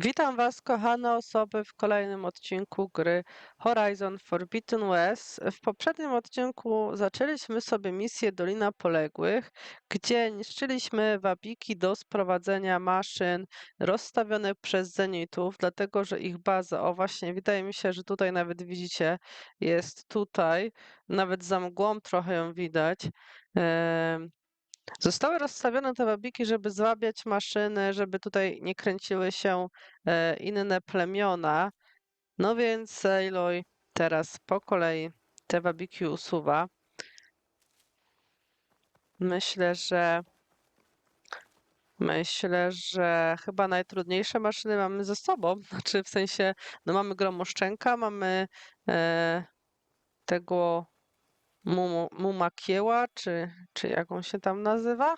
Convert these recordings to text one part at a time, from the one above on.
Witam Was, kochane osoby, w kolejnym odcinku gry Horizon Forbidden West. W poprzednim odcinku zaczęliśmy sobie misję Dolina Poległych, gdzie niszczyliśmy wabiki do sprowadzenia maszyn rozstawionych przez zenitów, dlatego że ich baza, o właśnie, wydaje mi się, że tutaj nawet widzicie, jest tutaj, nawet za mgłą trochę ją widać. Zostały rozstawione te wabiki, żeby zwabiać maszyny, żeby tutaj nie kręciły się inne plemiona. No więc Aloy teraz po kolei te wabiki usuwa. Myślę, że myślę, że chyba najtrudniejsze maszyny mamy ze sobą. Znaczy w sensie, no mamy gromoszczenka, mamy e, tego mumakieła, czy jak on się tam nazywa?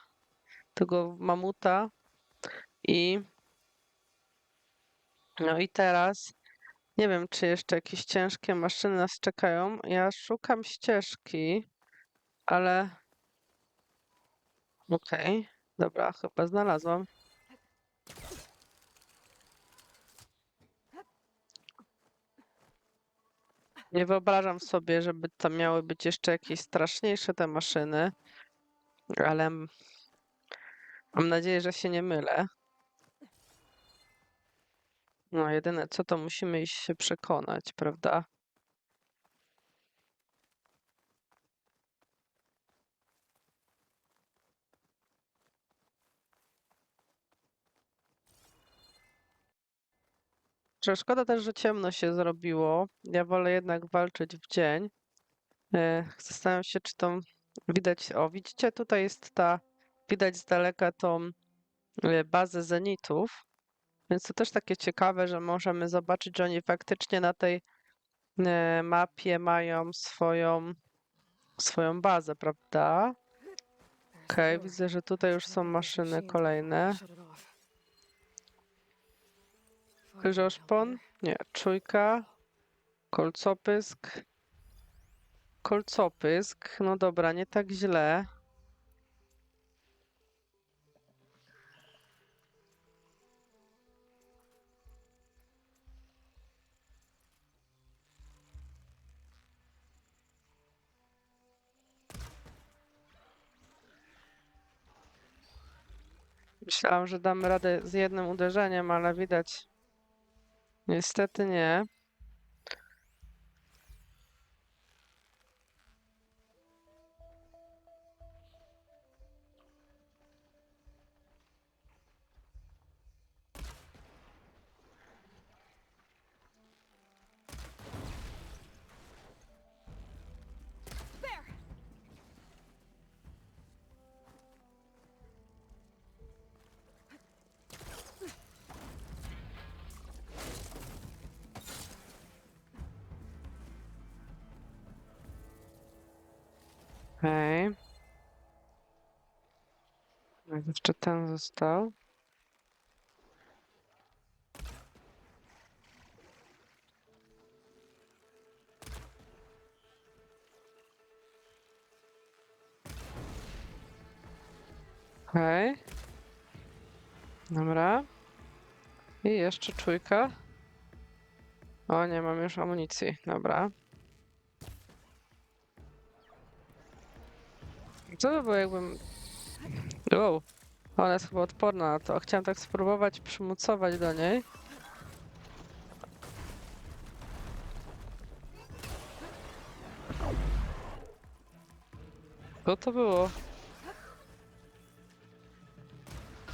Tego mamuta i no i teraz nie wiem, czy jeszcze jakieś ciężkie maszyny nas czekają. Ja szukam ścieżki, ale okej, dobra, chyba znalazłam. Nie wyobrażam sobie, żeby tam miały być jeszcze jakieś straszniejsze te maszyny, ale mam nadzieję, że się nie mylę. No, jedyne co, to musimy iść się przekonać, prawda? Że szkoda też, że ciemno się zrobiło. Ja wolę jednak walczyć w dzień. Zastanawiam się, czy to widać. O, widzicie, tutaj jest widać z daleka tą bazę zenitów. Więc to też takie ciekawe, że możemy zobaczyć, że oni faktycznie na tej mapie mają swoją bazę, prawda? Okej, widzę, że tutaj już są maszyny kolejne. Krzyżoszpon? Nie, czujka. Kolcopysk. Kolcopysk. No dobra, nie tak źle. Myślałam, że damy radę z jednym uderzeniem, ale widać, niestety nie. Okej. Jeszcze ten został. Okej. Dobra. I jeszcze czujka. O, nie mam już amunicji. Dobra. Co by było, jakbym... Wow. Ona jest chyba odporna na to. Chciałam tak spróbować przymocować do niej. Co to było?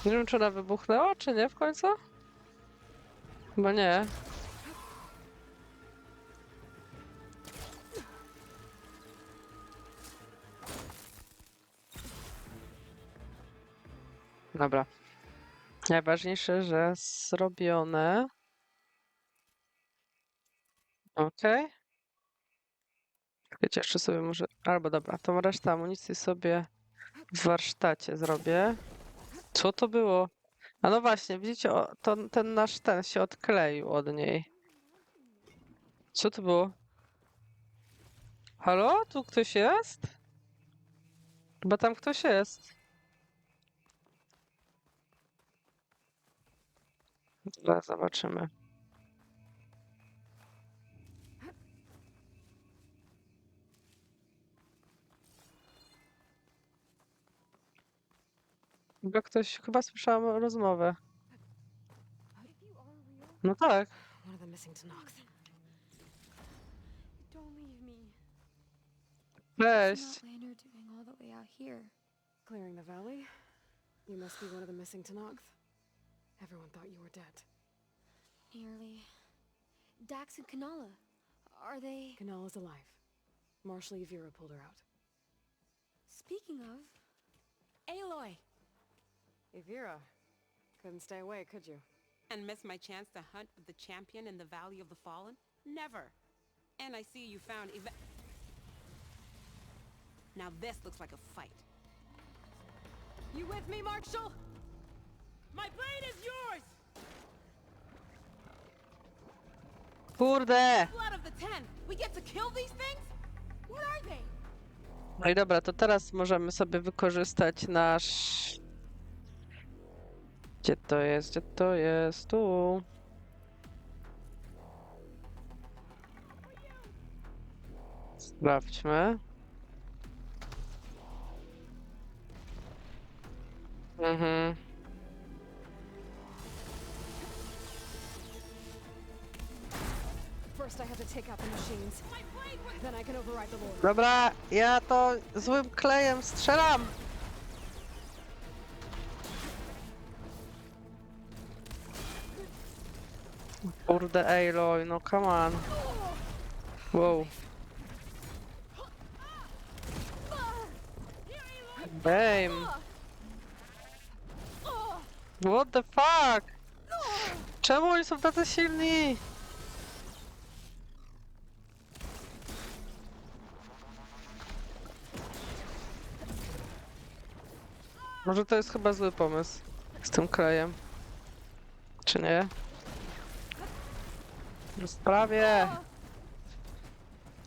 Nie wiem, czy ona wybuchnęła, czy nie w końcu? Chyba nie. Dobra. Najważniejsze, że zrobione. Okej. Wiecie, jeszcze sobie może... Albo dobra, tą resztę amunicji sobie w warsztacie zrobię. Co to było? A no właśnie, widzicie, ten nasz ten się odkleił od niej. Co to było? Halo? Tu ktoś jest? Chyba tam ktoś jest. Zaraz zobaczymy. Chyba ktoś, chyba słyszałam rozmowę. No tak. One of them missing to Nox. Don't leave me. Cześć. What's Outlander doing all the way out here? Clearing the valley? You must be one of the missing to Nox. Everyone thought you were dead. Nearly. Dax and Kanala. Are they... Kanala's alive. Marshal Yvira pulled her out. Speaking of... Aloy! Yvira. Couldn't stay away, could you? And miss my chance to hunt with the champion in the Valley of the Fallen? Never. And I see you found Now this looks like a fight. You with me, Marshal? My blade is yours! Kurde! Blood of the Ten! We get to kill these things? What are they? No i dobra, to teraz możemy sobie wykorzystać nasz... Gdzie to jest? Gdzie to jest? Tu. Sprawdźmy. Mhm. First I have to take out the machines. Then I can override the Lord. Dobra, ja to złym klejem strzelam. Kurde, Aloy, no come on. Wow. Bam. What the fuck? Czemu oni są tacy silni? Może to jest chyba zły pomysł z tym krajem. Czy nie? Prawie.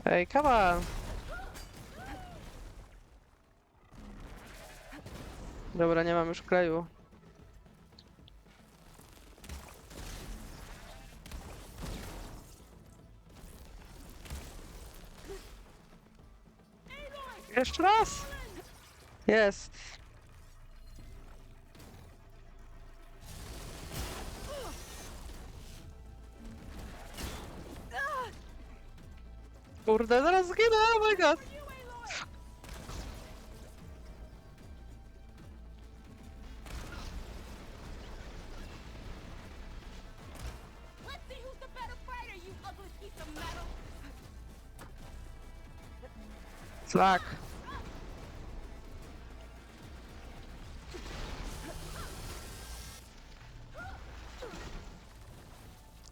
Ej, come on. Dobra, nie mam już kraju. Jeszcze raz. Jest. Kurde, zaraz zginę, oh my god. Let's see who's the better fighter, you ugly piece of metal! Szlak.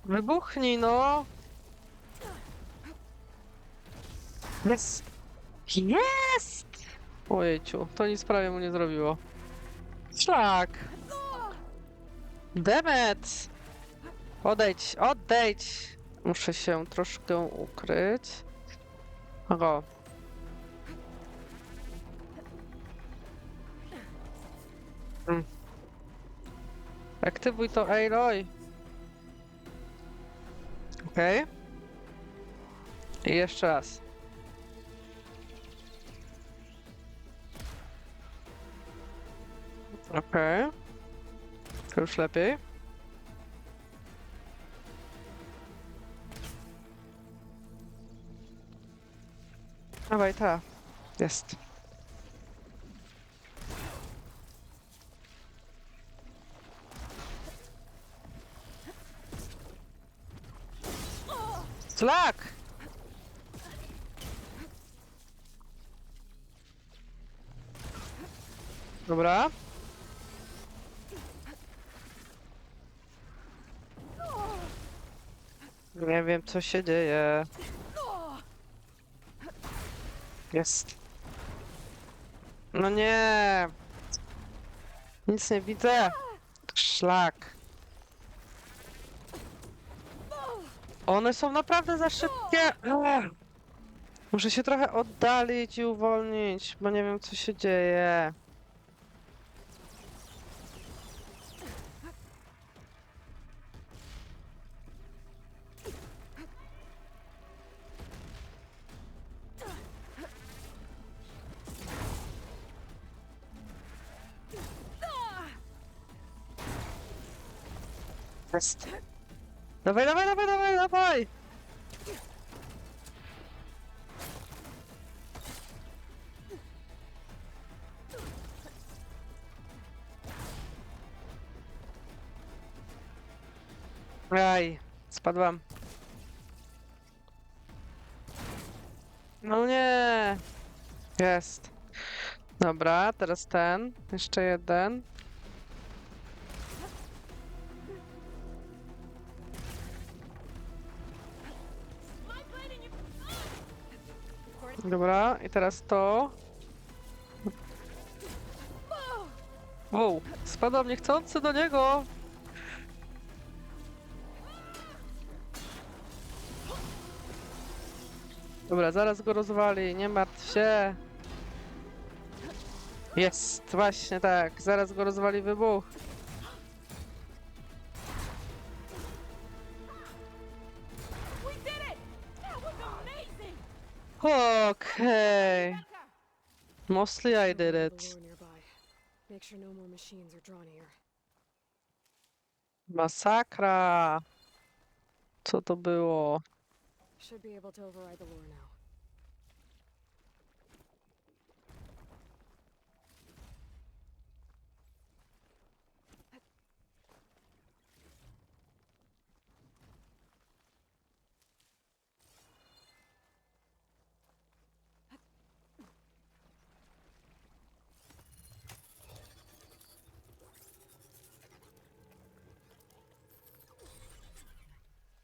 Wybuchnij, no. Jest. Jest! Ojejciu, to nic prawie mu nie zrobiło. Szlak. Demet! Odejdź, odejdź! Muszę się troszkę ukryć. O. Aktywuj to, Aloy. Okej. I jeszcze raz. Okej. To już lepiej. Dawaj, ta. Jest. Szlak! Dobra. Nie wiem, co się dzieje. Jest. No nie. Nic nie widzę. Szlak. One są naprawdę za szybkie. Muszę się trochę oddalić i uwolnić, bo nie wiem, co się dzieje. Jest. Dawaj, dawaj, dawaj, dawaj, dawaj! Aj, spadłam. No nie! Jest. Dobra, teraz ten. Jeszcze jeden. Dobra, i teraz to. Wow, spadam niechcący do niego. Dobra, zaraz go rozwali, nie martw się. Jest, właśnie tak, zaraz go rozwali wybuch. We did it! That was amazing! Okej. Mostly I did Override it. the lure nearby. Make sure no more machines are drawn here. Masakra. Co to było? Should be able to override the lure now.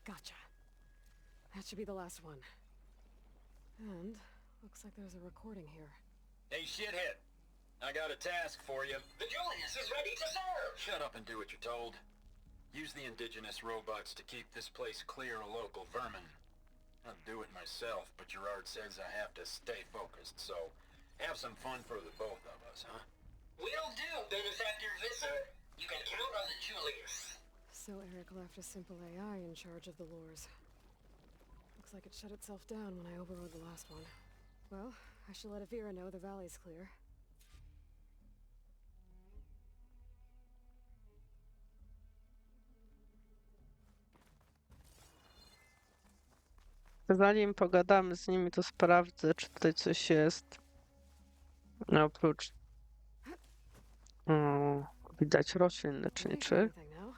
Gotcha. That should be the last one. And looks like there's a recording here. Hey, shithead. I got a task for you. The Julius is ready to serve! Shut up and do what you're told. Use the indigenous robots to keep this place clear of local vermin. I'd do it myself, but Gerard says I have to stay focused, so have some fun for the both of us, huh? Will do, Benefactor Visser. You can count on the Julius. So Eric left a simple AI in charge of the lures. Looks like it shut itself down when I overrode the last one. Well, I should let Avira know the valley's clear. Zanim pogadamy z nimi, to sprawdzę, czy tutaj coś jest. No, oprócz widać roślin Don't think of leczniczych. anything now.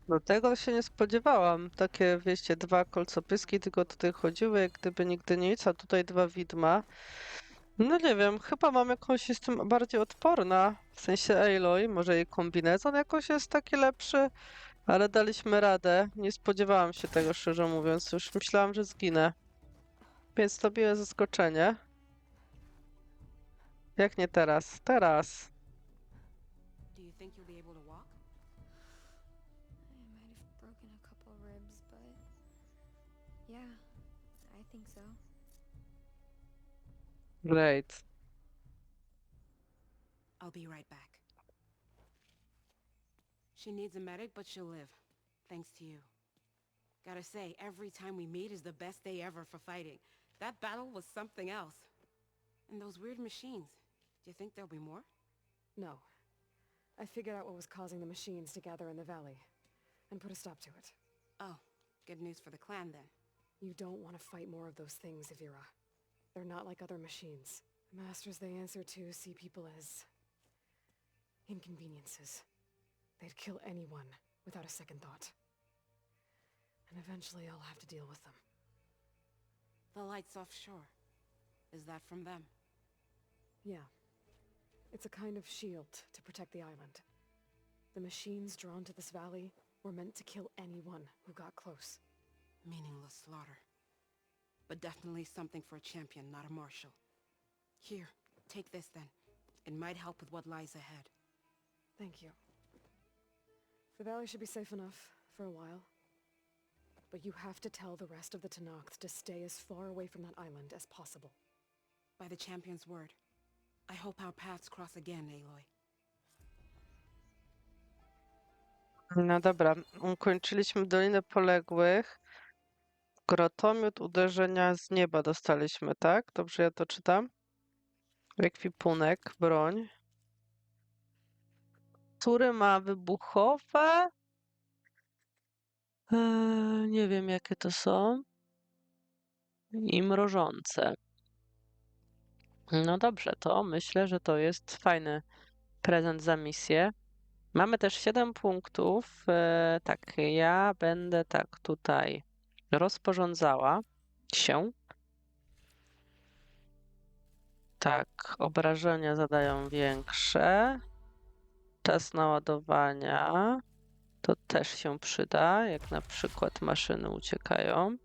Do tego się nie spodziewałam. Takie, wiecie, dwa kolcopyski tylko tutaj chodziły, jak gdyby nigdy nic, a tutaj dwa widma. No nie wiem, chyba mam jakąś, jestem bardziej odporna, w sensie Aloy, może jej kombinezon jakoś jest taki lepszy, ale daliśmy radę. Nie spodziewałam się tego, szczerze mówiąc, już myślałam, że zginę. Więc to miłe zaskoczenie. Jak nie teraz? Teraz. Do you think you'll be able to walk? I might have broken a couple ribs, but yeah, I think so. Great. I'll be right back. She needs a medic, but she'll live. Thanks to you. Gotta say, every time we meet is the best day ever for fighting. That battle was something else. And those weird machines. Do you think there'll be more? No. I figured out what was causing the machines to gather in the valley, and put a stop to it. Oh, good news for the clan then. You don't want to fight more of those things, Avira. They're not like other machines. The masters they answer to see people as inconveniences. They'd kill anyone without a second thought. And eventually I'll have to deal with them. The lights offshore. Is that from them? Yeah. It's a kind of shield to protect the island. The machines drawn to this valley were meant to kill anyone who got close. Meaningless slaughter. But definitely something for a champion, not a marshal. Here, take this then. It might help with what lies ahead. Thank you. The valley should be safe enough for a while. But you have to tell the rest of the Tenakth to stay as far away from that island as possible. By the champion's word. I hope our paths cross again, Aloy. No dobra, ukończyliśmy Dolinę Poległych. Grotomiot uderzenia z nieba dostaliśmy, tak? Dobrze ja to czytam? Ekwipunek, broń. Który ma wybuchowe? Nie wiem jakie to są. I mrożące. No dobrze, to myślę, że to jest fajny prezent za misję. Mamy też 7 punktów. Tak, ja będę tak tutaj rozporządzała się. Tak, obrażenia zadają większe. Czas naładowania to też się przyda, jak na przykład maszyny uciekają.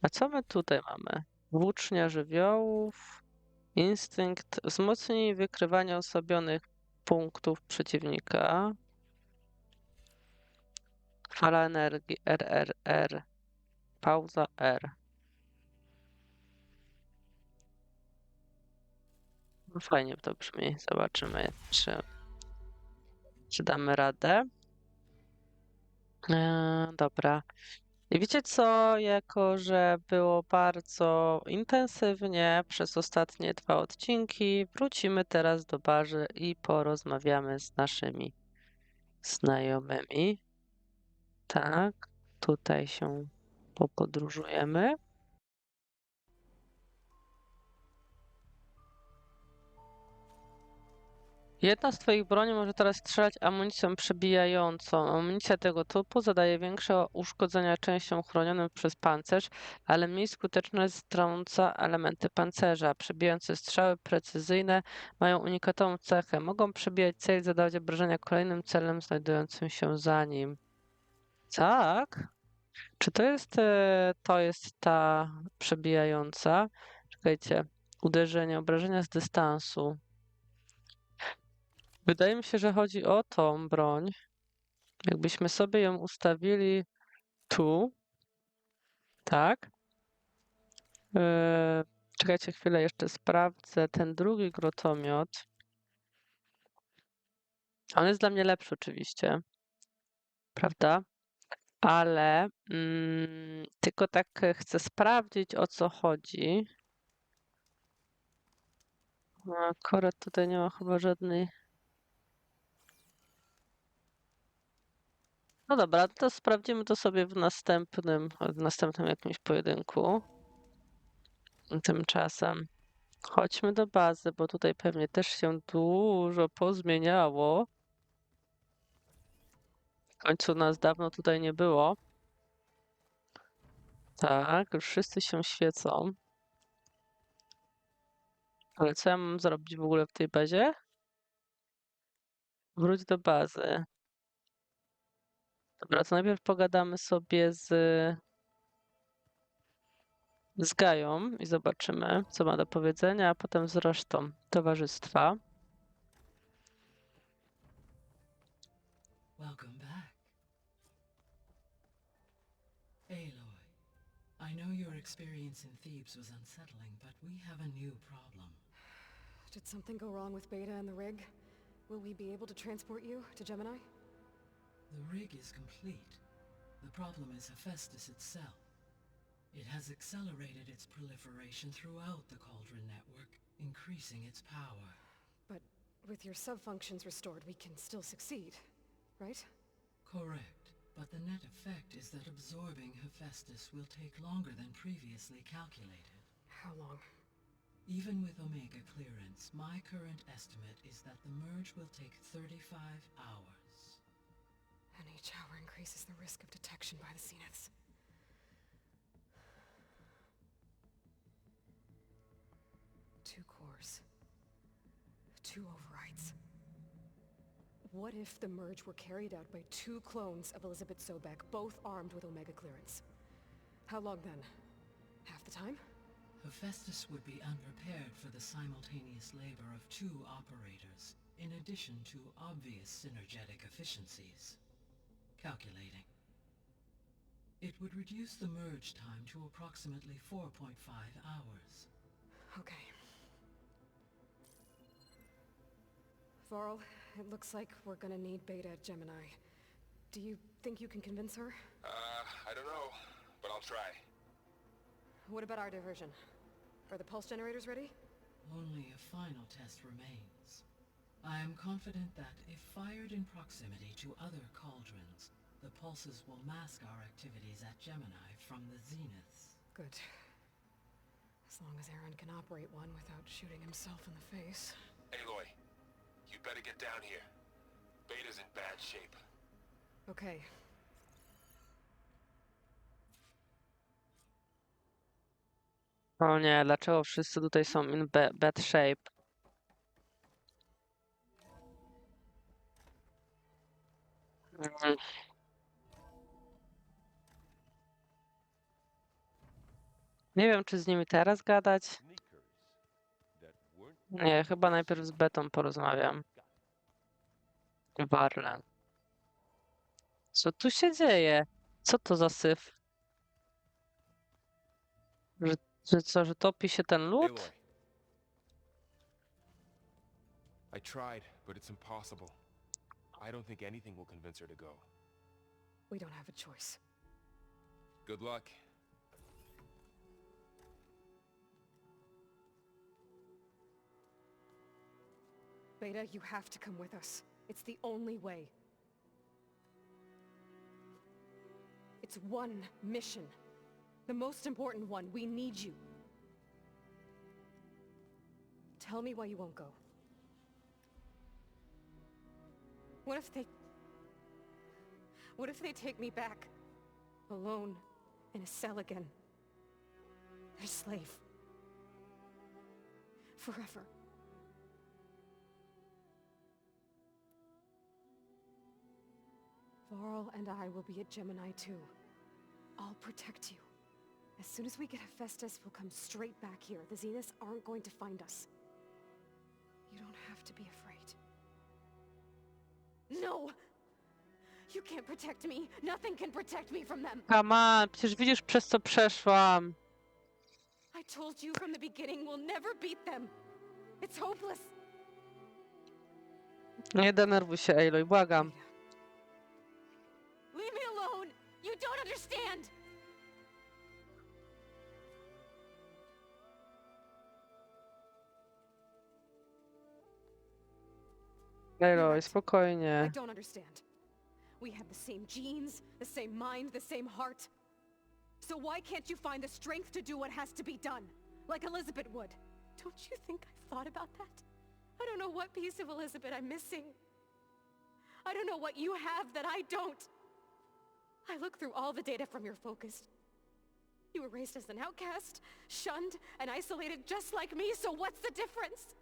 A co my tutaj mamy? Włócznia żywiołów, instynkt, wzmocnienie wykrywania osobionych punktów przeciwnika, fala energii RRR, pauza R. No fajnie to brzmi. Zobaczymy, czy damy radę. Dobra. I wiecie co? Jako że było bardzo intensywnie przez ostatnie 2 odcinki, wrócimy teraz do bazy i porozmawiamy z naszymi znajomymi. Tak, tutaj się popodróżujemy. Jedna z twoich broni może teraz strzelać amunicją przebijającą. Amunicja tego typu zadaje większe uszkodzenia częściom chronionym przez pancerz, ale mniej skuteczność strąca elementy pancerza. Przebijające strzały precyzyjne mają unikatową cechę. Mogą przebijać cel i zadawać obrażenia kolejnym celem znajdującym się za nim. Tak? Czy to jest ta przebijająca? Czekajcie. Uderzenie, obrażenia z dystansu. Wydaje mi się, że chodzi o tą broń. Jakbyśmy sobie ją ustawili tu, tak? Czekajcie chwilę, jeszcze sprawdzę ten drugi grotomiot. On jest dla mnie lepszy oczywiście, prawda? Ale tylko tak chcę sprawdzić, o co chodzi. Akurat tutaj nie ma chyba żadnej. No dobra, to sprawdzimy to sobie w następnym jakimś pojedynku. Tymczasem chodźmy do bazy, bo tutaj pewnie też się dużo pozmieniało. W końcu nas dawno tutaj nie było. Tak, już wszyscy się świecą. Ale co ja mam zrobić w ogóle w tej bazie? Wróć do bazy. Dobra, to najpierw pogadamy sobie z Gają i zobaczymy, co ma do powiedzenia, a potem z resztą towarzystwa. Welcome back. Aloy, I know your experience in Thebes was unsettling, but we have a new problem. Did something go wrong with Beta and the rig? Will we be able to transport you to Gemini? The rig is complete. The problem is Hephaestus itself. It has accelerated its proliferation throughout the Cauldron network, increasing its power. But with your sub-functions restored, we can still succeed, right? Correct, but the net effect is that absorbing Hephaestus will take longer than previously calculated. How long? Even with Omega clearance, my current estimate is that the merge will take 35 hours. And each hour increases the risk of detection by the Zeniths. Two cores. Two overrides. What if the merge were carried out by 2 clones of Elizabeth Sobek, both armed with Omega clearance? How long then? Half the time? Hephaestus would be unprepared for the simultaneous labor of 2 operators, in addition to obvious synergetic efficiencies. Calculating. It would reduce the merge time to approximately 4.5 hours. Okay. Varl, it looks like we're gonna need Beta at Gemini. Do you think you can convince her? I don't know, but I'll try. What about our diversion? Are the pulse generators ready? Only a final test remains. I am confident that if fired in proximity to other cauldrons, the pulses will mask our activities at Gemini from the zeniths. Good. As long as Aaron can operate one without shooting himself in the face. Aloy, you better get down here. Beta's in bad shape. Okay. O nie, dlaczego wszyscy tutaj są in bad shape? Mm. Nie wiem, czy z nimi teraz gadać. Nie, chyba najpierw z Betą porozmawiam. Warlen. Co tu się dzieje? Co to za syf? Że topi się ten lód? Aloy. I tried, but it's impossible. I don't think anything will convince her to go. We don't have a choice. Good luck. Beta, you have to come with us. It's the only way. It's one mission. The most important one. We need you. Tell me why you won't go. What if they take me back? Alone, in a cell again. Their slave. Forever. Varl and I will be at Gemini too. I'll protect you. As soon as we get Hephaestus, we'll come straight back here. The Zeniths aren't going to find us. You don't have to be afraid. No! You can't protect me. Nothing can protect me from them. Come on, przecież widzisz, przez co przeszłam. I told you from the beginning we'll never beat them. It's hopeless. Nie denerwuj się, Aloy, błagam. Leave me alone! You don't understand! Aloy, I spokojnie. don't understand. We have the same genes, the same mind, the same heart. So why can't you find the strength to do what has to be done? Like Elizabeth would. Don't you think I've thought about that? I don't know what piece of Elizabeth I'm missing. I don't know what you have that I don't. I look through all the data from your focus. You were raised as an outcast, shunned, and isolated just like me, so what's the difference?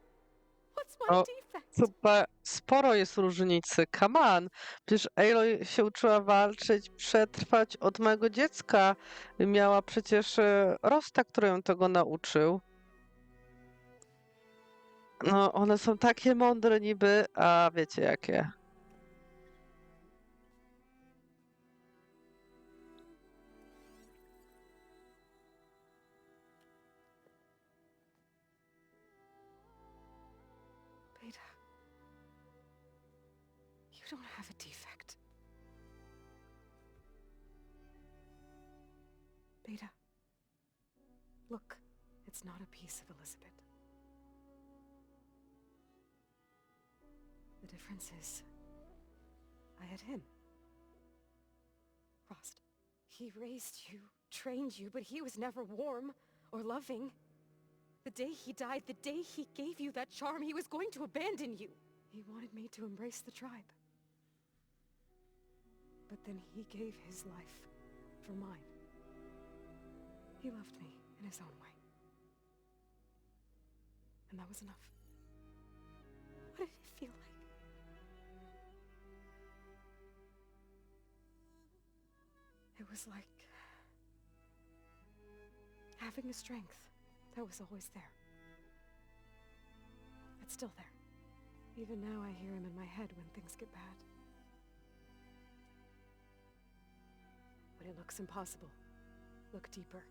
What's my O, defect? Super, sporo jest różnicy. Come on. Przecież Aloy się uczyła walczyć, przetrwać od małego dziecka. Miała przecież Rosta, który ją tego nauczył. No, one są takie mądre niby, a wiecie jakie. Beta, you don't have a defect. Beta, look, it's not a piece of Elizabeth. The difference is, I had him. Rost. He raised you, trained you, but he was never warm or loving. The day he died, the day he gave you that charm, he was going to abandon you. He wanted me to embrace the tribe. But then he gave his life for mine. He loved me in his own way. And that was enough. What did it feel like? It was like having a strength that was always there. It's still there. Even now I hear him in my head when things get bad. When it looks impossible, look deeper.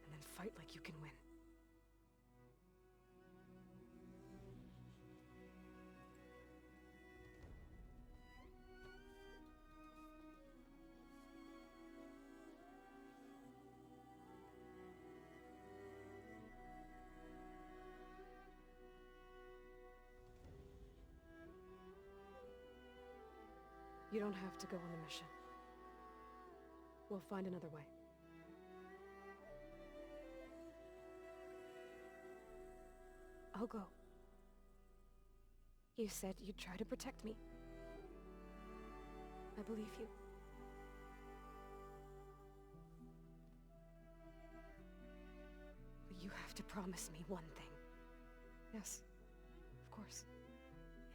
And then fight like you can win. You don't have to go on the mission. We'll find another way. I'll go. You said you'd try to protect me. I believe you. But you have to promise me one thing. Yes, of course.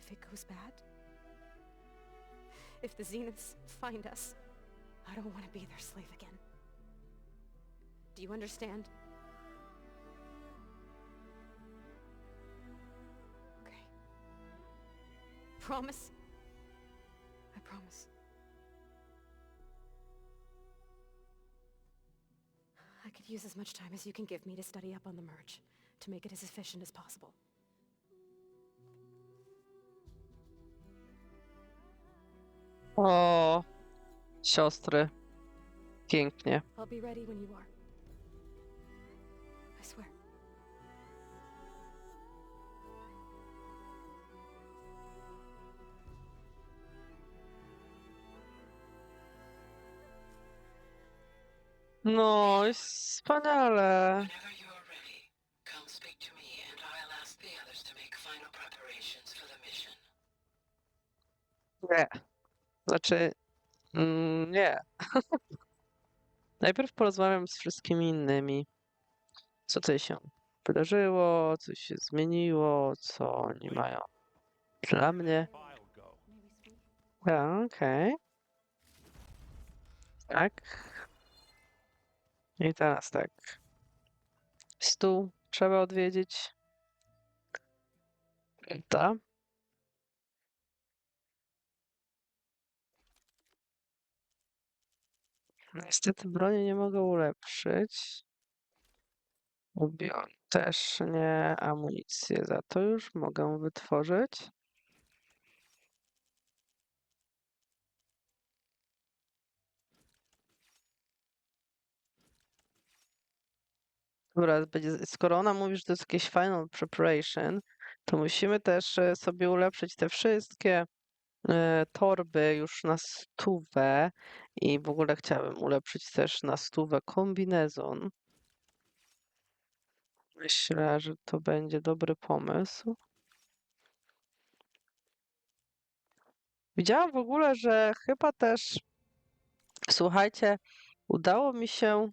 If it goes bad, if the Zeniths find us, I don't want to be their slave again. Do you understand? Okay. Promise? I promise. I could use as much time as you can give me to study up on the merge, to make it as efficient as possible. O, siostry. Pięknie. I'll be ready when you are. I swear. No, jest wspaniale. Whenever you are ready, come speak to me and I'll ask the others to make final preparations for the mission. Nie. Znaczy, nie. Najpierw porozmawiam z wszystkimi innymi. Co tutaj się wydarzyło, co się zmieniło, co oni mają dla mnie. Okej. Tak. I teraz tak. Stół trzeba odwiedzić. Prawda? Niestety broni nie mogę ulepszyć. Ubiorę też nie, amunicję za to już mogę wytworzyć. Dobra, skoro ona mówi, że to jest jakieś final preparation, to musimy też sobie ulepszyć te wszystkie torby już na 100 i w ogóle chciałabym ulepszyć też na 100 kombinezon. Myślę, że to będzie dobry pomysł. Widziałam w ogóle, że chyba też, słuchajcie, udało mi się,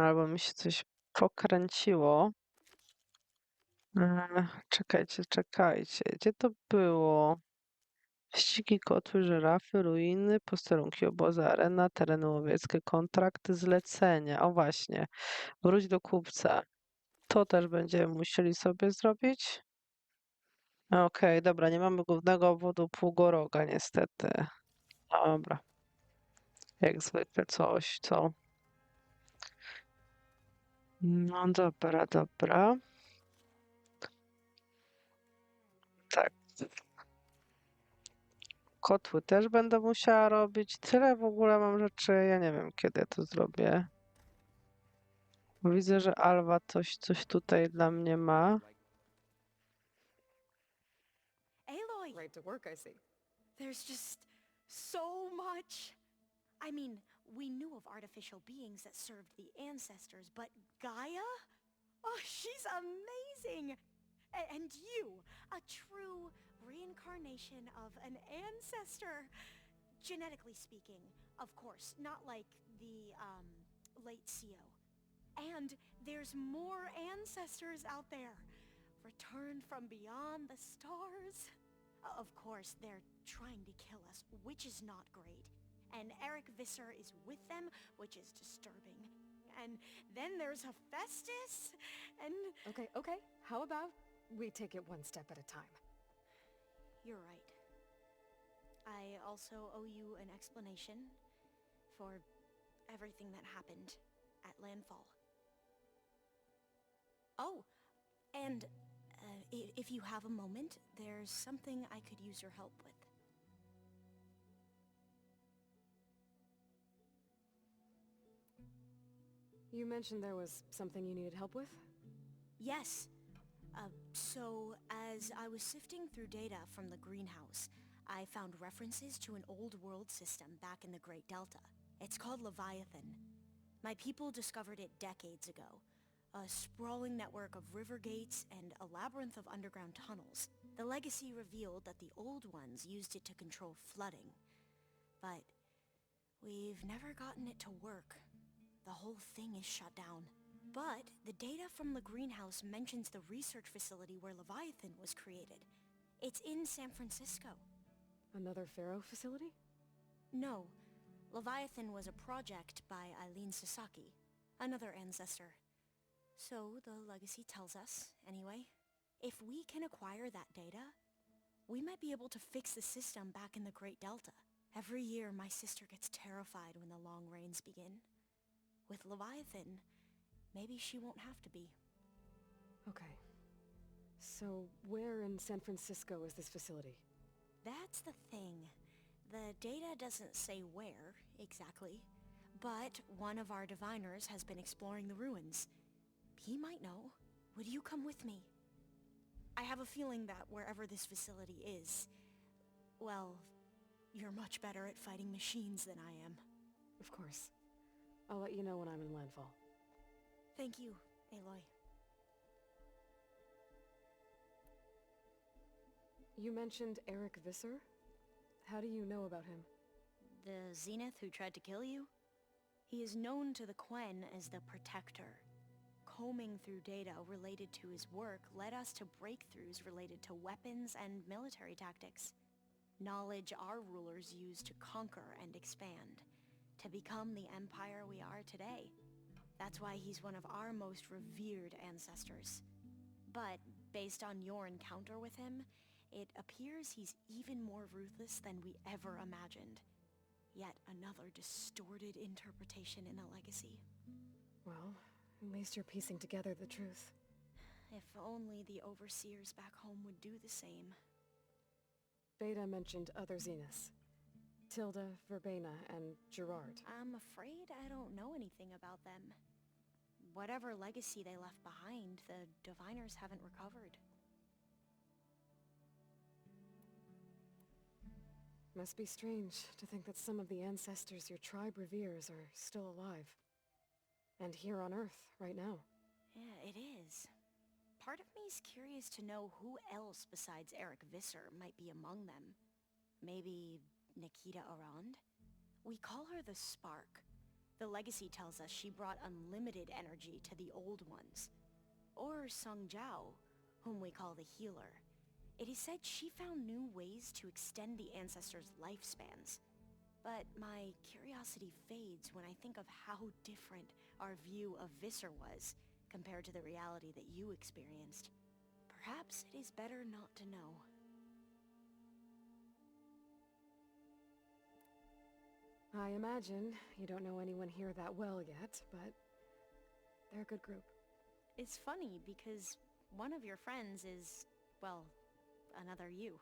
albo mi się coś pokręciło. Czekajcie, czekajcie. Gdzie to było? Ścigi, kotły, żyrafy, ruiny, posterunki, obozy, arena, tereny łowieckie, kontrakty, zlecenia. O właśnie, wróć do kupca. To też będziemy musieli sobie zrobić. Okej, dobra, nie mamy głównego obwodu Półgoroga niestety. Dobra. Jak zwykle coś, co? No dobra, dobra. Tak. Kotły też będę musiała robić. Tyle w ogóle mam rzeczy, ja nie wiem kiedy to zrobię. Widzę, że Alwa coś tutaj dla mnie ma. Aloy, Right to work, I see. there's just so much. I mean, we knew of artificial beings that served the ancestors, but Gaia? Oh, she's amazing! And you, a true reincarnation of an ancestor. Genetically speaking, of course, not like the, late CO. And there's more ancestors out there, returned from beyond the stars. Of course, they're trying to kill us, which is not great. And Eric Visser is with them, which is disturbing. And then there's Hephaestus, and... Okay. How about we take it one step at a time? You're right. I also owe you an explanation for everything that happened at Landfall. Oh, and if you have a moment, there's something I could use your help with. You mentioned there was something you needed help with? Yes. So, as I was sifting through data from the greenhouse, I found references to an old world system back in the Great Delta. It's called Leviathan. My people discovered it decades ago. A sprawling network of river gates and a labyrinth of underground tunnels. The legacy revealed that the old ones used it to control flooding. But we've never gotten it to work. The whole thing is shut down. But the data from the greenhouse mentions the research facility where Leviathan was created. It's in San Francisco. Another Pharaoh facility? No. Leviathan was a project by Eileen Sasaki, another ancestor. So the legacy tells us, anyway. If we can acquire that data, we might be able to fix the system back in the Great Delta. Every year, my sister gets terrified when the long rains begin. With Leviathan, maybe she won't have to be. Okay. So, where in San Francisco is this facility? That's the thing. The data doesn't say where, exactly. But one of our diviners has been exploring the ruins. He might know. Would you come with me? I have a feeling that wherever this facility is, well, you're much better at fighting machines than I am. Of course. I'll let you know when I'm in landfall. Thank you, Aloy. You mentioned Eric Visser? How do you know about him? The Zenith who tried to kill you? He is known to the Quen as the Protector. Combing through data related to his work led us to breakthroughs related to weapons and military tactics. Knowledge our rulers used to conquer and expand, to become the empire we are today. That's why he's one of our most revered ancestors. But based on your encounter with him, it appears he's even more ruthless than we ever imagined. Yet another distorted interpretation in the legacy. Well, at least you're piecing together the truth. If only the overseers back home would do the same. Beta mentioned other Zeniths. Tilda, Verbena, and Gerard. I'm afraid I don't know anything about them. Whatever legacy they left behind, the diviners haven't recovered. Must be strange to think that some of the ancestors your tribe reveres are still alive. And here on Earth, right now. Yeah, it is. Part of me's curious to know who else besides Eric Visser might be among them. Maybe Nikita Arand? We call her the Spark. The legacy tells us she brought unlimited energy to the old ones. Or Sung Jiao, whom we call the Healer. It is said she found new ways to extend the ancestors' lifespans. But my curiosity fades when I think of how different our view of Visser was compared to the reality that you experienced. Perhaps it is better not to know. I imagine you don't know anyone here that well yet, but they're a good group. It's funny because one of your friends is, well, another you.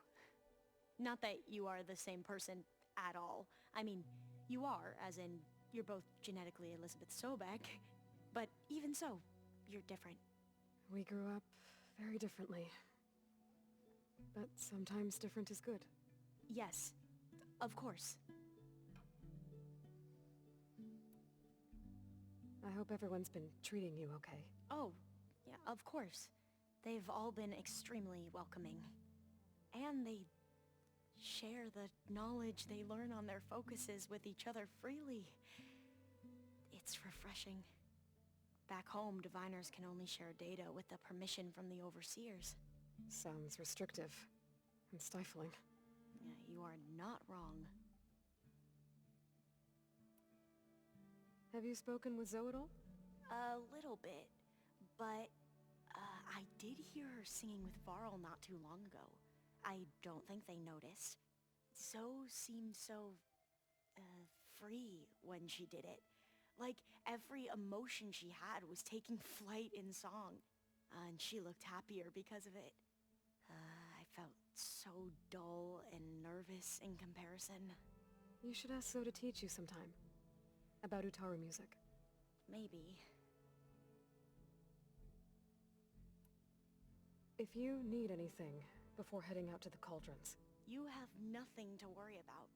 Not that you are the same person at all. I mean, you are, as in, you're both genetically Elizabeth Sobek, but even so, you're different. We grew up very differently. But sometimes different is good. Yes, of course. I hope everyone's been treating you okay. Oh, yeah, of course. They've all been extremely welcoming. And they share the knowledge they learn on their focuses with each other freely. It's refreshing. Back home, diviners can only share data with the permission from the overseers. Sounds restrictive and stifling. Yeah, you are not wrong. Have you spoken with Zoe at all? A little bit, but I did hear her singing with Varl not too long ago. I don't think they noticed. Zoe seemed so free when she did it. Like every emotion she had was taking flight in song. And she looked happier because of it. I felt so dull and nervous in comparison. You should ask Zoe to teach you sometime. About Utaru music. Maybe. If you need anything before heading out to the cauldrons, You have nothing to worry about.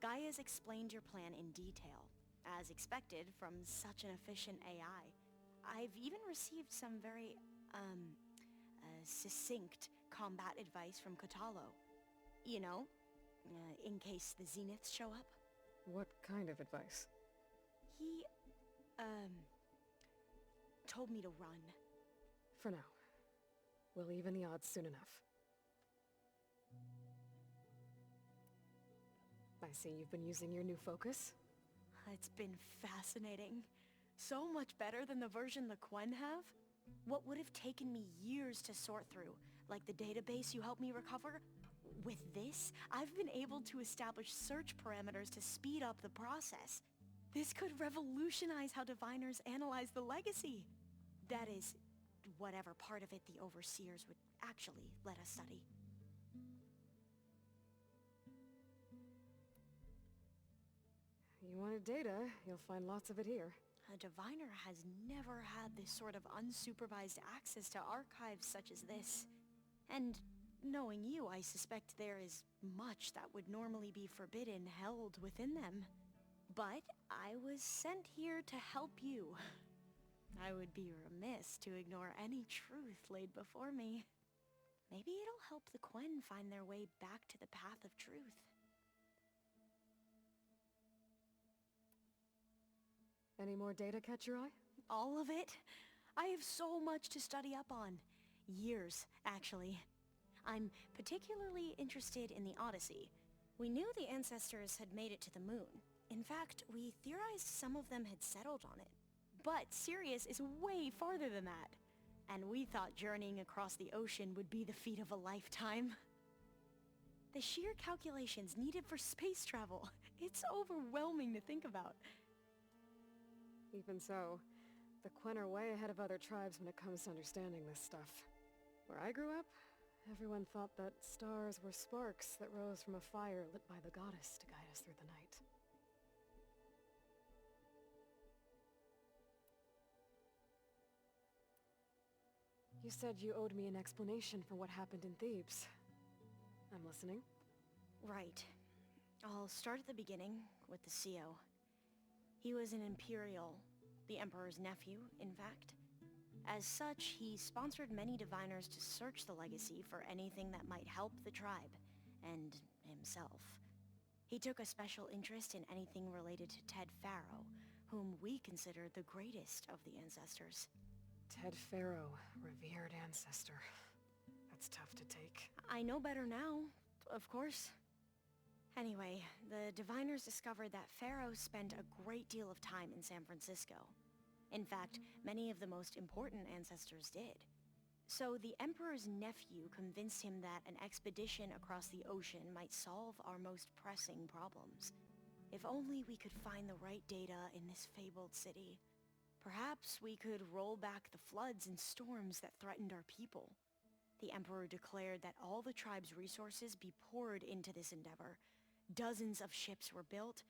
Gaia's explained your plan in detail, as expected from such an efficient AI. I've even received some very, succinct combat advice from Kotalo. You know, in case the Zeniths show up. What kind of advice? He, told me to run. For now. We'll even the odds soon enough. I see you've been using your new focus. It's been fascinating. So much better than the version the Quen have. What would have taken me years to sort through, like the database you helped me recover, with this, I've been able to establish search parameters to speed up the process. This could revolutionize how diviners analyze the legacy. That is, whatever part of it the overseers would actually let us study. You wanted data, you'll find lots of it here. A diviner has never had this sort of unsupervised access to archives such as this. And knowing you, I suspect there is much that would normally be forbidden held within them. But I was sent here to help you. I would be remiss to ignore any truth laid before me. Maybe it'll help the Quen find their way back to the path of truth. Any more data catch your eye? All of it? I have so much to study up on. Years, actually. I'm particularly interested in the Odyssey. We knew the ancestors had made it to the moon. In fact, we theorized some of them had settled on it. But Sirius is way farther than that. And we thought journeying across the ocean would be the feat of a lifetime. The sheer calculations needed for space travel, it's overwhelming to think about. Even so, the Quen are way ahead of other tribes when it comes to understanding this stuff. Where I grew up, everyone thought that stars were sparks that rose from a fire lit by the goddess to guide us through the night. You said you owed me an explanation for what happened in Thebes. I'm listening. Right. I'll start at the beginning with the CO. He was an Imperial, the Emperor's nephew, in fact. As such, he sponsored many diviners to search the legacy for anything that might help the tribe, and himself. He took a special interest in anything related to Ted Faro, whom we consider the greatest of the ancestors. Ted Faro, revered ancestor. That's tough to take. I know better now, of course. Anyway, the diviners discovered that Faro spent a great deal of time in San Francisco. In fact, many of the most important ancestors did. So the Emperor's nephew convinced him that an expedition across the ocean might solve our most pressing problems. If only we could find the right data in this fabled city. Perhaps we could roll back the floods and storms that threatened our people. The Emperor declared that all the tribe's resources be poured into this endeavor. Dozens of ships were built,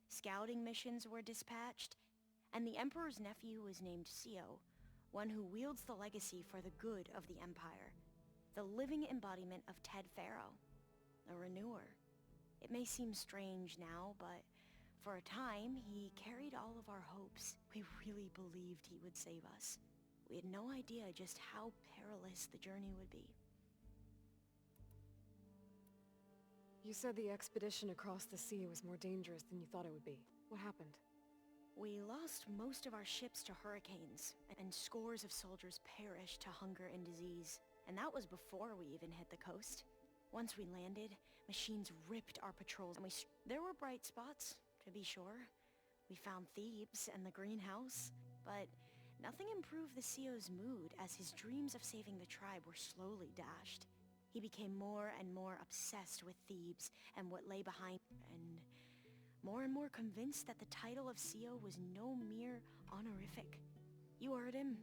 scouting missions were dispatched, and the Emperor's nephew was named CO, one who wields the legacy for the good of the Empire, the living embodiment of Ted Faro, a renewer. It may seem strange now, but for a time, he carried all of our hopes. We really believed he would save us. We had no idea just how perilous the journey would be. You said the expedition across the sea was more dangerous than you thought it would be. What happened? We lost most of our ships to hurricanes, and scores of soldiers perished to hunger and disease. And that was before we even hit the coast. Once we landed, machines ripped our patrols, and there were bright spots, to be sure. We found Thebes and the greenhouse, but nothing improved the CO's mood as his dreams of saving the tribe were slowly dashed. He became more and more obsessed with Thebes and what lay behind, and more convinced that the title of CO was no mere honorific. You heard him,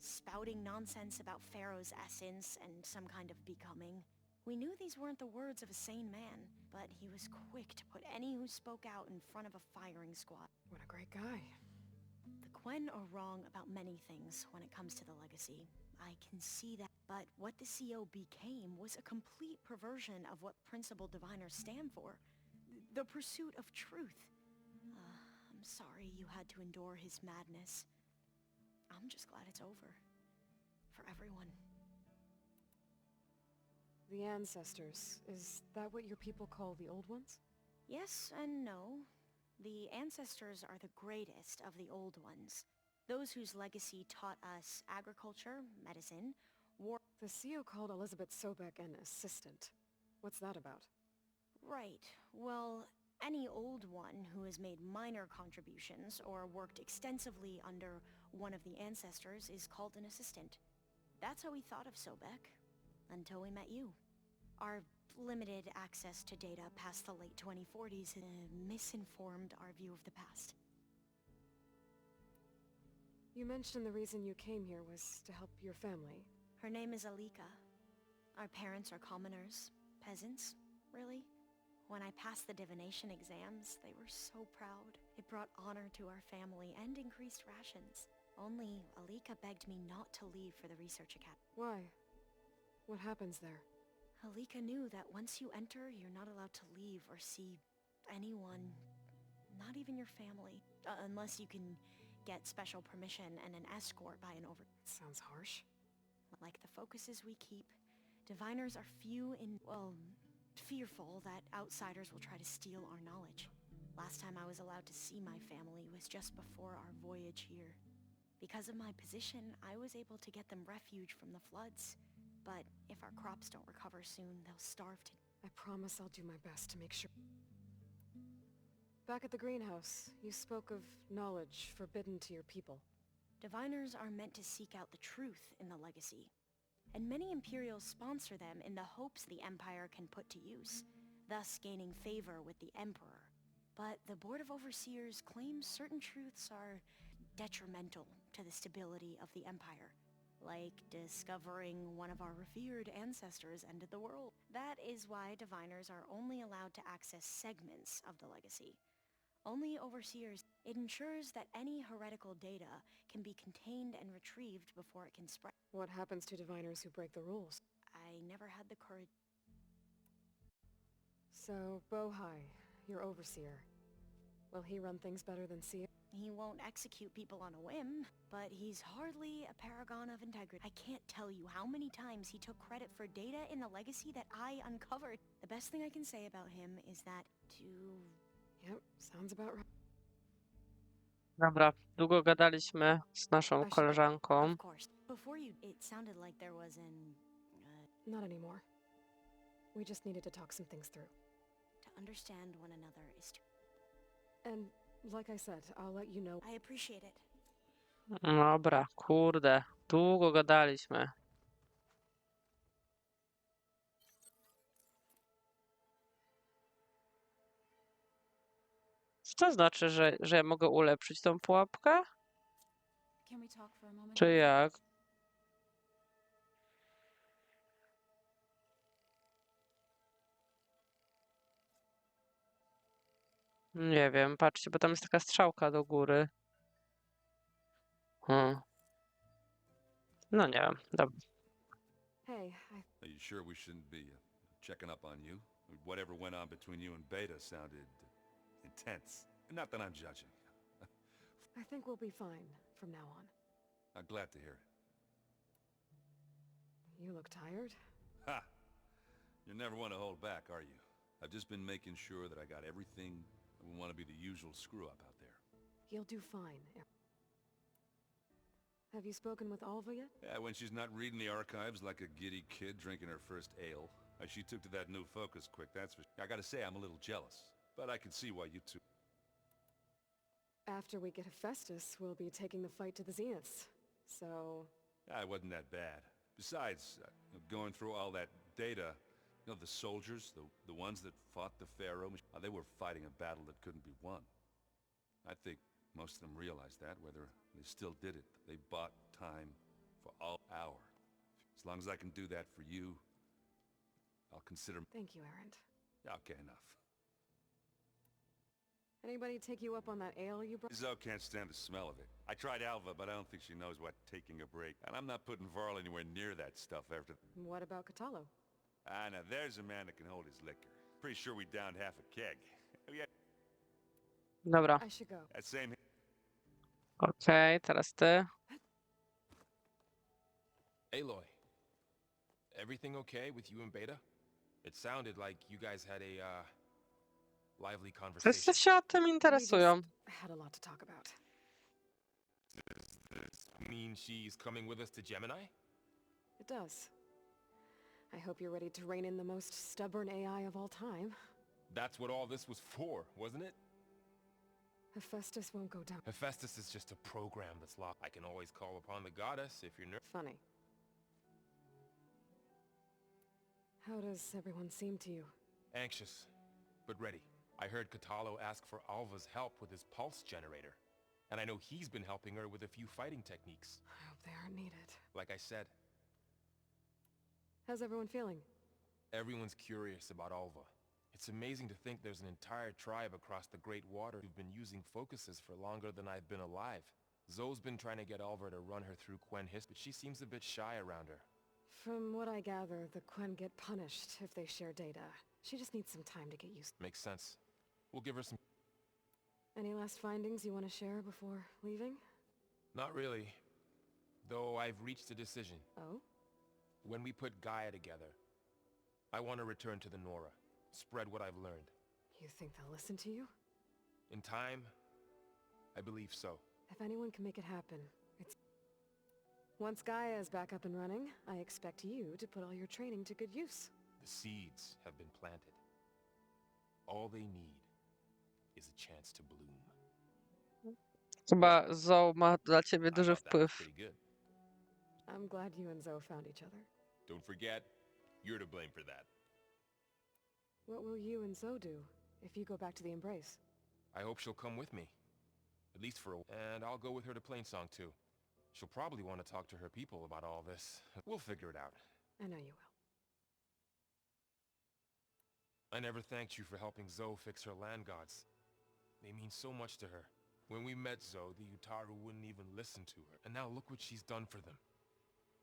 spouting nonsense about Pharaoh's essence and some kind of becoming. We knew these weren't the words of a sane man, but he was quick to put any who spoke out in front of a firing squad. What a great guy. The Quen are wrong about many things when it comes to the legacy. I can see that, But what the CO became was a complete perversion of what principal diviners stand for. The pursuit of truth. I'm sorry you had to endure his madness. I'm just glad it's over. For everyone. The ancestors, is that what your people call the old ones? Yes and no. The ancestors are the greatest of the old ones. Those whose legacy taught us agriculture, medicine, war... The CO called Elizabeth Sobek an assistant. What's that about? Right. Well, any old one who has made minor contributions or worked extensively under one of the ancestors is called an assistant. That's how we thought of Sobek, until we met you. Our limited access to data past the late 2040s misinformed our view of the past. You mentioned the reason you came here was to help your family. Her name is Alika. Our parents are commoners, peasants, really. When I passed the divination exams, they were so proud. It brought honor to our family and increased rations. Only Alika begged me not to leave for the research academy. Why? What happens there? Alika knew that once you enter, you're not allowed to leave or see anyone, not even your family, unless you can get special permission and an escort by an over... Sounds harsh. Like the focuses we keep, diviners are fearful that outsiders will try to steal our knowledge. Last time I was allowed to see my family was just before our voyage here. Because of my position, I was able to get them refuge from the floods. But if our crops don't recover soon, they'll starve to... I promise I'll do my best to make sure... Back at the greenhouse, you spoke of knowledge forbidden to your people. Diviners are meant to seek out the truth in the legacy. And many Imperials sponsor them in the hopes the Empire can put to use, thus gaining favor with the Emperor. But the Board of Overseers claims certain truths are detrimental to the stability of the Empire. Like discovering one of our revered ancestors ended the world. That is why diviners are only allowed to access segments of the legacy. Only overseers. It ensures that any heretical data can be contained and retrieved before it can spread. What happens to diviners who break the rules? I never had the courage. So, Bohai, your overseer. Will he run things better than CO? He won't execute people on a whim, but he's hardly a paragon of integrity. I can't tell you how many times he took credit for data in the legacy that I uncovered. The best thing I can say about him is that Yep, sounds about right. Dobra, długo gadaliśmy z naszą koleżanką. Of course. Before you, it sounded like there was an... Not anymore. We just needed to talk some things through. To understand one another is to... And, like I said, I'll let you know. I appreciate it. Dobra, kurde, długo gadaliśmy. Co to znaczy, że ja mogę ulepszyć tą pułapkę? Can we talk for a moment? Czy jak? Nie wiem, patrzcie, bo tam jest taka strzałka do góry. No nie wiem, dobra. Hey, Are you sure we shouldn't be checking up on you? Whatever went on between you and Beta sounded intense. Not that I'm judging. I think we'll be fine from now on. I'm glad to hear it. You look tired? Ha! You never want to hold back, are you? I've just been making sure that I got everything. I wouldn't want to be the usual screw-up out there. You'll do fine. Have you spoken with Alva yet? Yeah, when she's not reading the archives like a giddy kid drinking her first ale. She took to that new focus quick, that's for sure. I gotta say, I'm a little jealous. But I can see why you two... After we get Hephaestus, we'll be taking the fight to the Zeniths. So... It wasn't that bad. Besides, going through all that data, you know, the soldiers, the ones that fought the Pharaoh, they were fighting a battle that couldn't be won. I think most of them realized that, whether they still did it. They bought time for all hour. As long as I can do that for you, I'll consider... Thank you, Erend. Okay, enough. Anybody take you up on that ale you brought? Zoe can't stand the smell of it. I tried Alva, but I don't think she knows what taking a break. And I'm not putting Varl anywhere near that stuff after... What about Catalo? Ah, now there's a man that can hold his liquor. Pretty sure we downed half a keg. Yeah, Dobra, I should go. that same... okej, teraz ty. Aloy, everything okay with you and Beta? It sounded like you guys had a, lively conversation. Wszyscy się o tym We interesują. just had a lot to talk about. Does this mean she's coming with us to Gemini? It does. I hope you're ready to rein in the most stubborn AI of all time. That's what all this was for, wasn't it? Hephaestus won't go down. Hephaestus is just a program that's locked. I can always call upon the goddess if you're Funny. How does everyone seem to you? anxious, but ready. I heard Catalo ask for Alva's help with his pulse generator. And I know he's been helping her with a few fighting techniques. I hope they aren't needed. Like I said, How's everyone feeling? everyone's curious about Alva. It's amazing to think there's an entire tribe across the Great Water who've been using focuses for longer than I've been alive. Zoe's been trying to get Alva to run her through Quen history, but she seems a bit shy around her. From what I gather, the Quen get punished if they share data. She just needs some time to get used. Makes sense. We'll give her some... Any last findings you want to share before leaving? Not really. Though I've reached a decision. Oh? When we put Gaia together, I want to return to the Nora. Spread what I've learned. You think they'll listen to you? In time, I believe so. If anyone can make it happen, it's... Once Gaia is back up and running, I expect you to put all your training to good use. The seeds have been planted. All they need is a chance to bloom. Chyba Zoe ma dla ciebie I duży thought that was wpływ. pretty good. I'm glad you and Zoe found each other. Don't forget, you're to blame for that. What will you and Zoe do if you go back to the Embrace? I hope she'll come with me. At least for a while. And I'll go with her to Plainsong too. She'll probably want to talk to her people about all this. We'll figure it out. I know you will. I never thanked you for helping Zoe fix her land gods. They mean so much to her. When we met Zoe, the Utaru wouldn't even listen to her. And now look what she's done for them.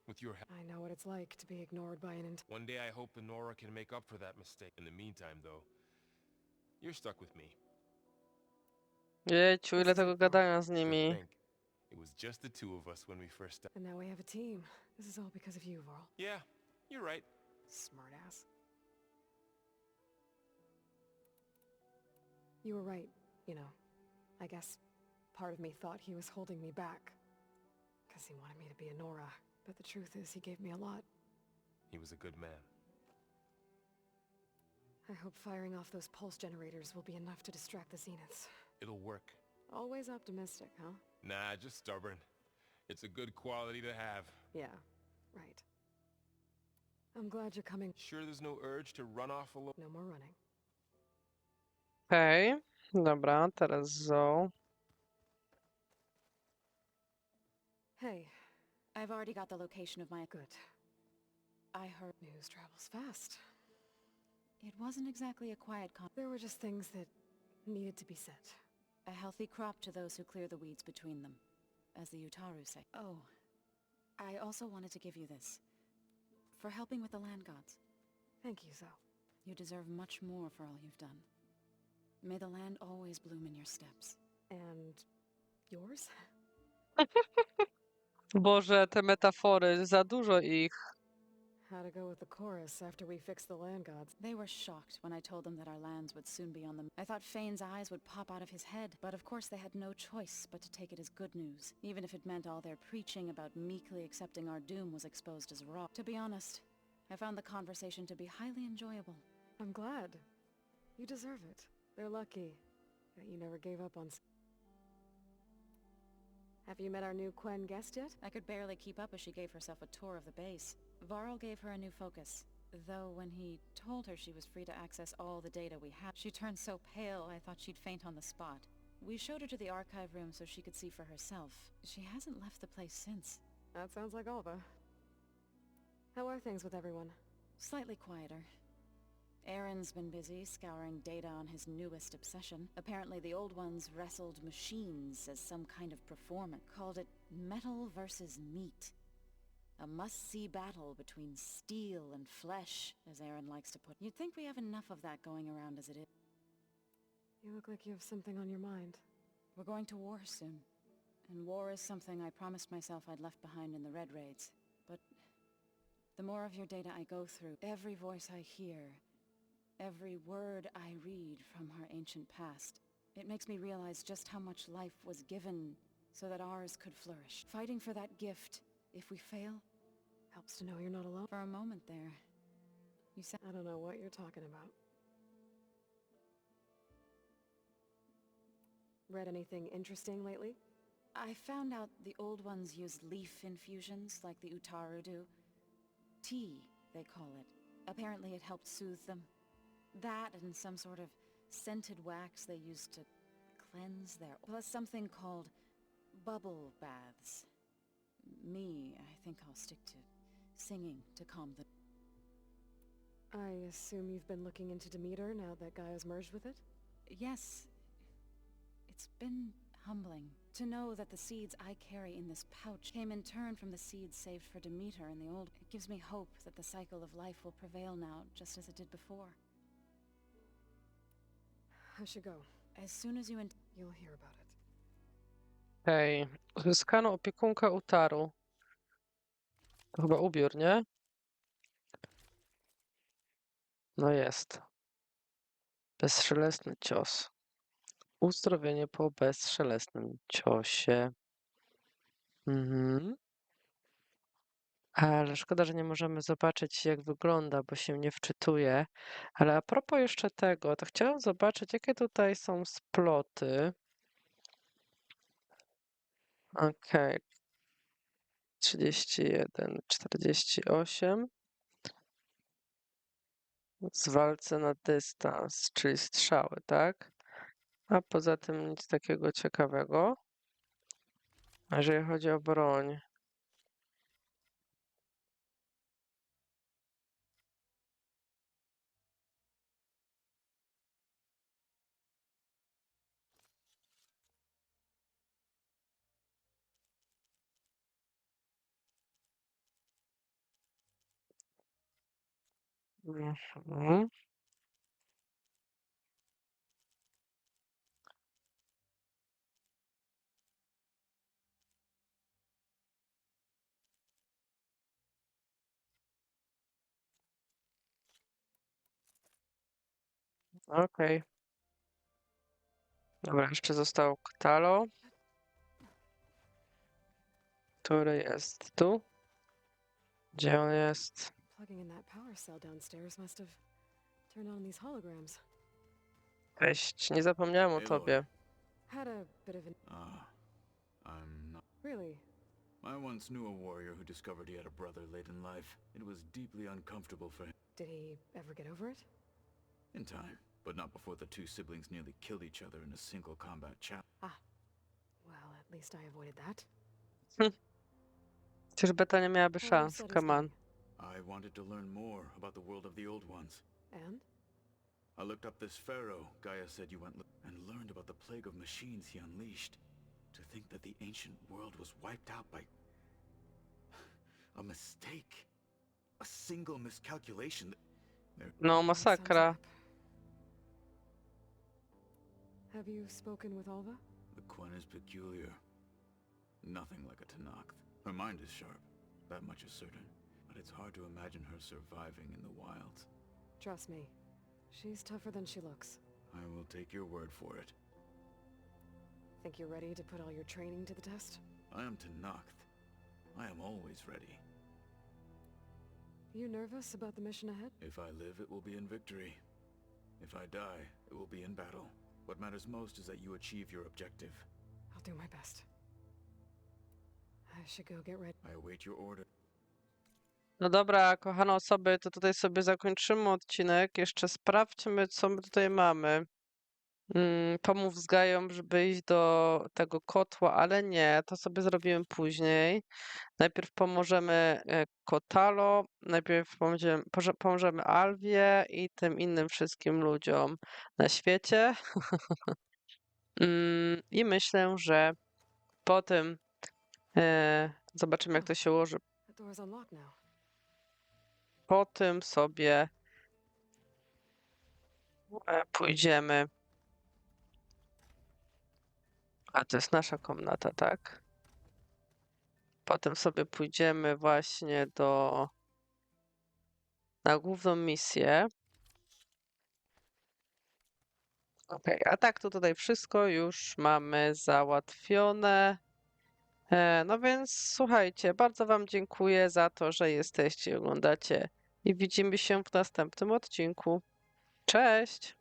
With your help. I know what it's like to be ignored by an One day I hope the Nora can make up for that mistake. In the meantime, though, you're stuck with me. Jejciu, ile tego gadania z To nimi. think, it was just the two of us when we first started. And now we have a team. This is all because of you, Varl. Yeah, you're right. Smartass. You were right, you know. I guess part of me thought he was holding me back. Because he wanted me to be a Nora. But the truth is, he gave me a lot. He was a good man. I hope firing off those pulse generators will be enough to distract the Zeniths. It'll work. Always optimistic, huh? Nah, just stubborn. It's a good quality to have. Yeah, right. I'm glad you're coming. Sure there's no urge to run off alone? No more running. Okej, dobra, teraz Zoe. Hey, I've already got the location of my... good. I heard... News travels fast. It wasn't exactly a quiet There were just things that needed to be said. A healthy crop to those who clear the weeds between them, as the Utaru say. Oh, I also wanted to give you this. For helping with the land gods. Thank you, Zoe. You deserve much more for all you've done. May the land always bloom in your steps. And yours? Boże, te metafory, za dużo ich. How to go with the chorus after we fixed the land gods. They were shocked when I told them that our lands would soon be on them. I thought Fane's eyes would pop out of his head, but of course they had no choice but to take it as good news, even if it meant all their preaching about meekly accepting our doom was exposed as raw. To be honest, I found the conversation to be highly enjoyable. I'm glad. You deserve it. They're lucky that you never gave up on... Have you met our new Quen guest yet? I could barely keep up as she gave herself a tour of the base. Varl gave her a new focus, though when he told her she was free to access all the data we had, she turned so pale I thought she'd faint on the spot. We showed her to the archive room so she could see for herself. She hasn't left the place since. That sounds like Alva. How are things with everyone? Slightly quieter. Aaron's been busy scouring data on his newest obsession. Apparently the old ones wrestled machines as some kind of performance. Called it metal versus meat. A must-see battle between steel and flesh, as Aaron likes to put. You'd think we have enough of that going around as it is. You look like you have something on your mind. We're going to war soon. And war is something I promised myself I'd left behind in the Red Raids. But the more of your data I go through, every voice I hear, every word I read from our ancient past, it makes me realize just how much life was given so that ours could flourish. Fighting for that gift, if we fail, Helps to know you're not alone. for a moment there, you said... I don't know what you're talking about. Read anything interesting lately? I found out the old ones use leaf infusions like the Utaru do. Tea, they call it. Apparently it helped soothe them. That and some sort of scented wax they used to cleanse their... Plus something called bubble baths. Me, I think I'll stick to singing to calm the... I assume you've been looking into Demeter now that Gaia's merged with it? Yes. It's been humbling to know that the seeds I carry in this pouch came in turn from the seeds saved for Demeter in the old... It gives me hope that the cycle of life will prevail now, just as it did before. I should go. As soon as you... You'll hear about it. Okej. Uzyskano opiekunkę Utaru. To chyba ubiór, nie? No jest. Bezszelestny cios. Uzdrowienie po bezszelestnym ciosie. Mhm. Ale szkoda, że nie możemy zobaczyć, jak wygląda, bo się nie wczytuje. Ale a propos jeszcze tego, to chciałam zobaczyć, jakie tutaj są sploty. Okej. 31, 48. Z walce na dystans, czyli strzały, tak? A poza tym nic takiego ciekawego. A jeżeli chodzi o broń. Mhm. Okej. Dobra, jeszcze został Ktalo, który jest tu. Gdzie on jest? Plugging in that power cell downstairs must have turned on these holograms. Cześć, nie zapomniałem o tobie. Had a bit of an... I'm not... Really? I once knew a warrior who discovered he had a brother late in life. It was deeply uncomfortable for him. Did he ever get over it? In time, but not before the two siblings nearly killed each other in a single combat chat. Well, at least I avoided that. Czyżby ta nie miałaby How szans? upset is Come on. I wanted to learn more about the world of the old ones. And? I looked up this pharaoh Gaia said you went and learned about the plague of machines he unleashed. To think that the ancient world was wiped out by... a mistake. A single miscalculation. No, masakra. Have you spoken with Alva? The Quen is peculiar. Nothing like a Tanakh. Her mind is sharp, that much is certain. But it's hard to imagine her surviving in the wilds. Trust me. She's tougher than she looks. I will take your word for it. Think you're ready to put all your training to the test? I am Tanakh. I am always ready. You nervous about the mission ahead? If I live, it will be in victory. If I die, it will be in battle. What matters most is that you achieve your objective. I'll do my best. I should go get ready. I await your order. No dobra, kochane osoby, to tutaj sobie zakończymy odcinek. Jeszcze sprawdźmy, co my tutaj mamy. Pomów z Gają, żeby iść do tego kotła, ale nie, to sobie zrobimy później. Najpierw pomożemy Kotalo, najpierw pomożemy Alwie i tym innym wszystkim ludziom na świecie. I myślę, że po tym zobaczymy, jak to się ułoży. That door's unlocked now. Po tym sobie pójdziemy. A to jest nasza komnata, tak? Potem sobie pójdziemy właśnie na główną misję. Okej, a tak to tutaj wszystko już mamy załatwione. No więc słuchajcie, bardzo Wam dziękuję za to, że jesteście i oglądacie i widzimy się w następnym odcinku. Cześć!